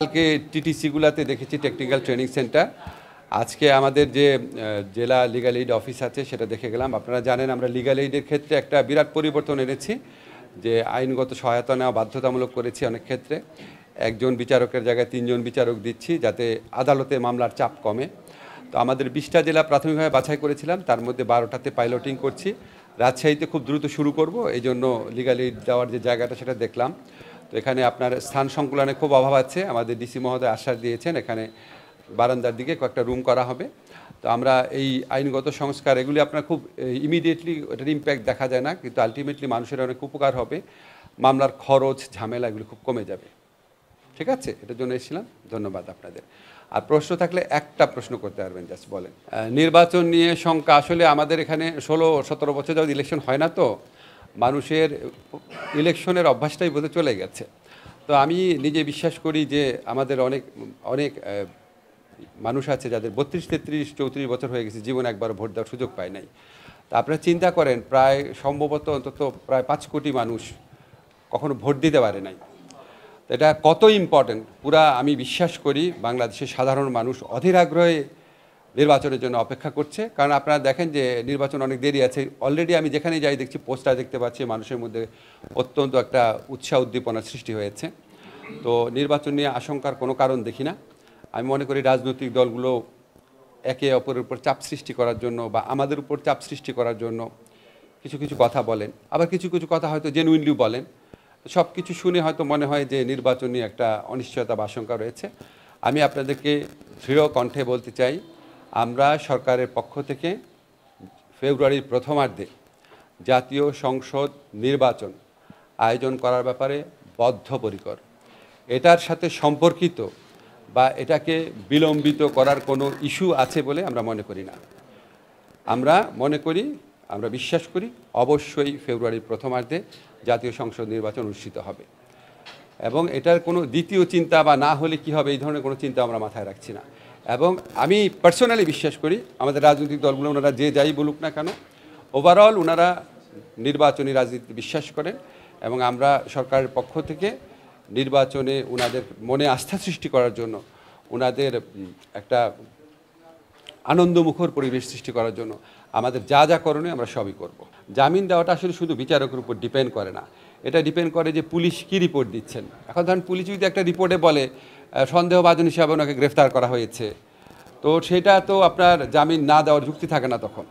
কালকে টিটিসিগুলোতে দেখেছি technical training centre. আজকে আমাদের যে জেলা লিগ্যাল এইড অফিস আছে সেটা দেখে গেলাম। আপনারা জানেন আমরা লিগ্যাল এইডের ক্ষেত্রে একটা বিরাট পরিবর্তন এনেছি, যে আইনগত সহায়তা নেওয়া বাধ্যতামূলক করেছি। অনেক ক্ষেত্রে একজন বিচারকের জায়গায় 3 জন বিচারক দিচ্ছি, যাতে আদালতে মামলার চাপ কমে। তো আমাদের 20টা জেলা প্রাথমিকভাবে বাছাই করেছিলাম, তার মধ্যে 12টাতে পাইলটিং করছি। রাজশাহীতে খুব দ্রুত শুরু করব, এই জন্য লিগ্যাল এইড দেওয়ার যে জায়গাটা সেটা দেখলাম। তো এখানে আপনার স্থান সংকুলনে খুব অভাব আছে, আমাদের ডিসি মহোদয় আশ্বাস দিয়েছেন এখানে বারান্দার দিকে কয়েকটা রুম করা হবে। তো আমরা এই আইনগত সংস্কার এগুলি আপনার খুব ইমিডিয়েটলি এটার ইম্প্যাক্ট দেখা যায় না, কিন্তু আলটিমেটলি মানুষের অনেক উপকার হবে। মামলার খরচ ঝামেলা এগুলি খুব কমে যাবে। ঠিক আছে, এটার জন্য এসেছিলাম। ধন্যবাদ আপনাদের। আর প্রশ্ন থাকলে একটা প্রশ্ন করতে পারবেন, জাস্ট বলেন। নির্বাচন নিয়ে শঙ্কা, আসলে আমাদের এখানে 16-17 বছর যাবত ইলেকশন হয় না, তো মানুষের ইলেকশনের অভ্যাসটাই বোধহয় চলে গেছে। তো আমি নিজে বিশ্বাস করি যে আমাদের অনেক অনেক মানুষ আছে যাদের 32, 33, 34 বছর হয়ে গেছে, জীবনে একবার ভোট দেওয়ার সুযোগ পায় নাই। তা আপনারা চিন্তা করেন, প্রায় সম্ভবত অন্তত প্রায় 5 কোটি মানুষ কখনো ভোট দিতে পারে নাই। এটা কত ইম্পর্টেন্ট পুরা আমি বিশ্বাস করি বাংলাদেশের সাধারণ মানুষ অধীর আগ্রহে নির্বাচনের জন্য অপেক্ষা করছে। কারণ আপনারা দেখেন যে নির্বাচন অনেক দেরি আছে। অলরেডি আমি যেখানে যাই দেখছি, পোস্টার দেখতে পাচ্ছি, মানুষের মধ্যে অত্যন্ত একটা উৎসাহ উদ্দীপনার সৃষ্টি হয়েছে। তো নির্বাচন নিয়ে আশঙ্কার কোনো কারণ দেখি না। আমি মনে করি রাজনৈতিক দলগুলো একে অপরের উপর চাপ সৃষ্টি করার জন্য বা আমাদের উপর চাপ সৃষ্টি করার জন্য কিছু কিছু কথা বলেন, আবার কিছু কিছু কথা হয়তো জেনুইনলি বলেন। সব কিছু শুনে হয়তো মনে হয় যে নির্বাচন নিয়ে একটা অনিশ্চয়তা বা আশঙ্কা রয়েছে। আমি আপনাদেরকে দৃঢ় কণ্ঠে বলতে চাই, আমরা সরকারের পক্ষ থেকে ফেব্রুয়ারির প্রথমার্ধে জাতীয় সংসদ নির্বাচন আয়োজন করার ব্যাপারে বদ্ধপরিকর। এটার সাথে সম্পর্কিত বা এটাকে বিলম্বিত করার কোনো ইস্যু আছে বলে আমরা মনে করি না। আমরা মনে করি, আমরা বিশ্বাস করি অবশ্যই ফেব্রুয়ারির প্রথমার্ধে জাতীয় সংসদ নির্বাচন অনুষ্ঠিত হবে, এবং এটার কোনো দ্বিতীয় চিন্তা বা না হলে কি হবে এই ধরনের কোনো চিন্তা আমরা মাথায় রাখছি না। এবং আমি পার্সোনালি বিশ্বাস করি আমাদের রাজনৈতিক দলগুলো ওনারা যে যাই বলুক না কেন, ওভারঅল ওনারা নির্বাচনী রাজনীতি বিশ্বাস করেন, এবং আমরা সরকারের পক্ষ থেকে নির্বাচনে ওনাদের মনে আস্থা সৃষ্টি করার জন্য, ওনাদের একটা আনন্দমুখর পরিবেশ সৃষ্টি করার জন্য আমাদের যা যা করণীয় আমরা সবই করব। জামিন দেওয়াটা আসলে শুধু বিচারকের উপর ডিপেন্ড করে না, এটা ডিপেন্ড করে যে পুলিশ কী রিপোর্ট দিচ্ছেন। এখন ধরেন পুলিশ যদি একটা রিপোর্টে বলে সন্দেহভাজন হিসাবে ওনাকে গ্রেফতার করা হয়েছে, তো সেটা তো আপনার জামিন না দেওয়ার যুক্তি থাকে না তখন।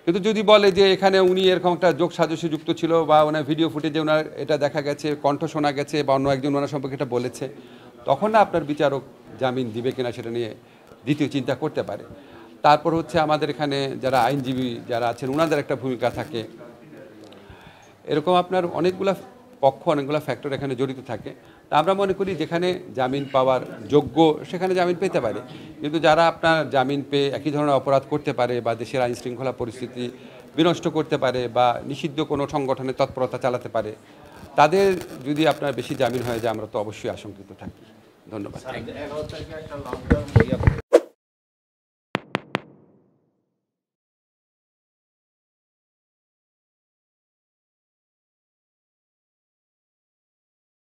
কিন্তু যদি বলে যে এখানে উনি এরকম একটা যোগ সাজসে যুক্ত ছিল, বা ওনার ভিডিও ফুটেজে ওনার এটা দেখা গেছে, কণ্ঠ শোনা গেছে, বা অন্য একজন ওনার সম্পর্কে এটা বলেছে, তখন না আপনার বিচারক জামিন দিবে কিনা সেটা নিয়ে দ্বিতীয় চিন্তা করতে পারে। তারপর হচ্ছে আমাদের এখানে যারা আইনজীবী যারা আছেন ওনাদের একটা ভূমিকা থাকে। এরকম আপনার অনেকগুলো পক্ষ, অনেকগুলো ফ্যাক্টর এখানে জড়িত থাকে। তা আমরা মনে করি যেখানে জামিন পাওয়ার যোগ্য সেখানে জামিন পেতে পারে, কিন্তু যারা আপনার জামিন পেয়ে একই ধরনের অপরাধ করতে পারে বা দেশের আইন শৃঙ্খলা পরিস্থিতি বিনষ্ট করতে পারে বা নিষিদ্ধ কোনো সংগঠনের তৎপরতা চালাতে পারে, তাদের যদি আপনার বেশি জামিন হয়ে যায় আমরা তো অবশ্যই আশঙ্কিত থাকি। ধন্যবাদ।